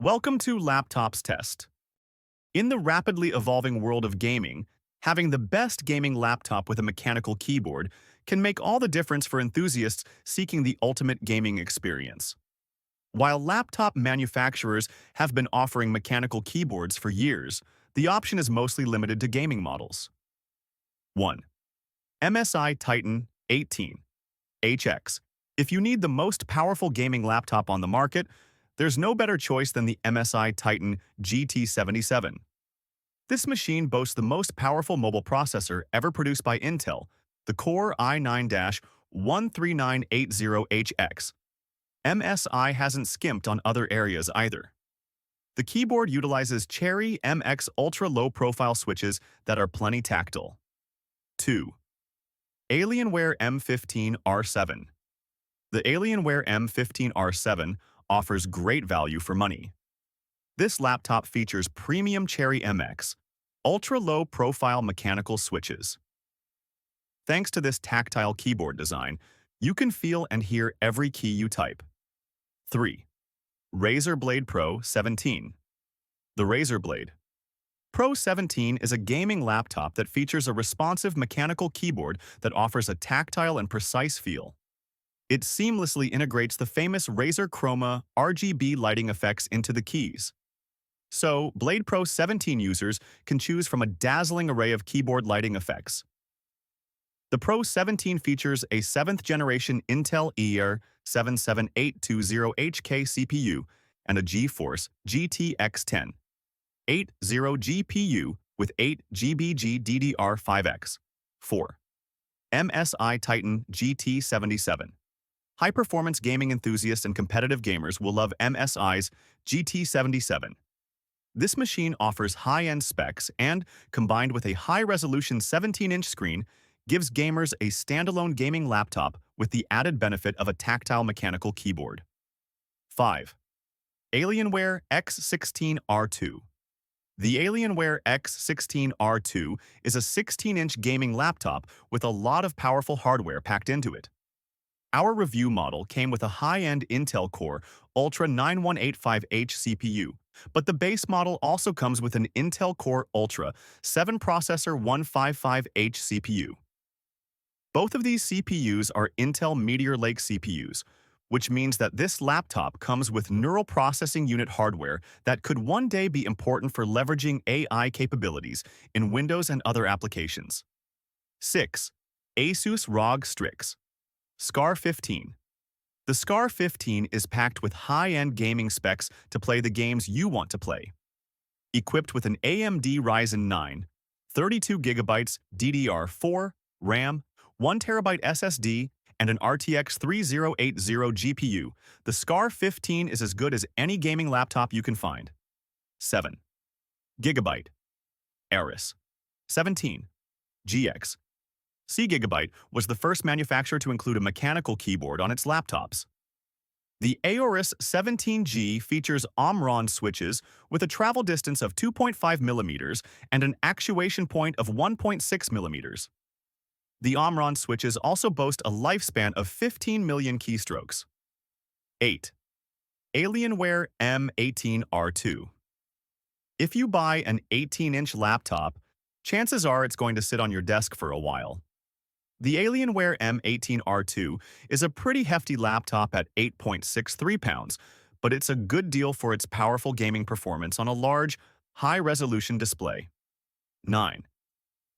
Welcome to Laptops Test. In the rapidly evolving world of gaming, having the best gaming laptop with a mechanical keyboard can make all the difference for enthusiasts seeking the ultimate gaming experience. While laptop manufacturers have been offering mechanical keyboards for years, the option is mostly limited to gaming models. 1. MSI Titan 18 HX. If you need the most powerful gaming laptop on the market, there's no better choice than the MSI Titan GT77. This machine boasts the most powerful mobile processor ever produced by Intel, the Core i9-13980HX. MSI hasn't skimped on other areas either. The keyboard utilizes Cherry MX ultra-low profile switches that are plenty tactile. 2. Alienware M15R7. The Alienware M15R7 offers great value for money. This laptop features premium Cherry MX, ultra-low profile mechanical switches. Thanks to this tactile keyboard design, you can feel and hear every key you type. 3. Razer Blade Pro 17. The Razer Blade Pro 17 is a gaming laptop that features a responsive mechanical keyboard that offers a tactile and precise feel. It seamlessly integrates the famous Razer Chroma RGB lighting effects into the keys. So, Blade Pro 17 users can choose from a dazzling array of keyboard lighting effects. The Pro 17 features a 7th-generation Intel ER-77820HK CPU and a GeForce GTX 1080 GPU with 8GB GDDR5X. 4. MSI Titan GT77. High-performance gaming enthusiasts and competitive gamers will love MSI's GT77. This machine offers high-end specs and, combined with a high-resolution 17-inch screen, gives gamers a standalone gaming laptop with the added benefit of a tactile mechanical keyboard. 5. Alienware X16R2. The Alienware X16R2 is a 16-inch gaming laptop with a lot of powerful hardware packed into it. Our review model came with a high-end Intel Core Ultra 9185H CPU, but the base model also comes with an Intel Core Ultra 7 Processor 155H CPU. Both of these CPUs are Intel Meteor Lake CPUs, which means that this laptop comes with neural processing unit hardware that could one day be important for leveraging AI capabilities in Windows and other applications. 6. Asus ROG Strix Scar 15. The Scar 15 is packed with high-end gaming specs to play the games you want to play. Equipped with an AMD Ryzen 9, 32GB DDR4 RAM, 1TB SSD, and an RTX 3080 GPU, the Scar 15 is as good as any gaming laptop you can find. 7. Gigabyte Aorus 17 GX. Gigabyte was the first manufacturer to include a mechanical keyboard on its laptops. The Aorus 17G features Omron switches with a travel distance of 2.5 mm and an actuation point of 1.6 mm. The Omron switches also boast a lifespan of 15 million keystrokes. 8. Alienware M18R2. If you buy an 18-inch laptop, chances are it's going to sit on your desk for a while. The Alienware M18R2 is a pretty hefty laptop at 8.63 pounds, but it's a good deal for its powerful gaming performance on a large, high-resolution display. 9.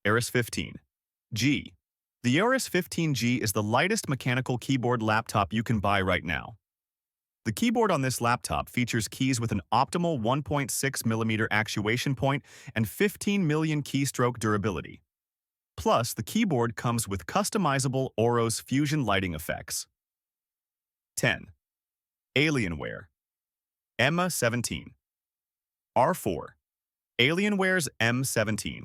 Aorus 15G. The Aorus 15G is the lightest mechanical keyboard laptop you can buy right now. The keyboard on this laptop features keys with an optimal 1.6 mm actuation point and 15 million keystroke durability. Plus, the keyboard comes with customizable Aorus Fusion lighting effects. 10. Alienware M17 R4. Alienware's M17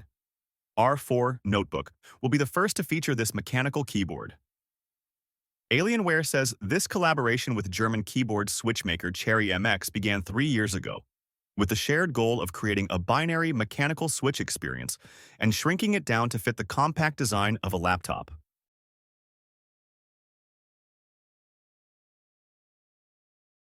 R4 notebook will be the first to feature this mechanical keyboard. Alienware says this collaboration with German keyboard switchmaker Cherry MX began 3 years ago, with the shared goal of creating a binary mechanical switch experience and shrinking it down to fit the compact design of a laptop.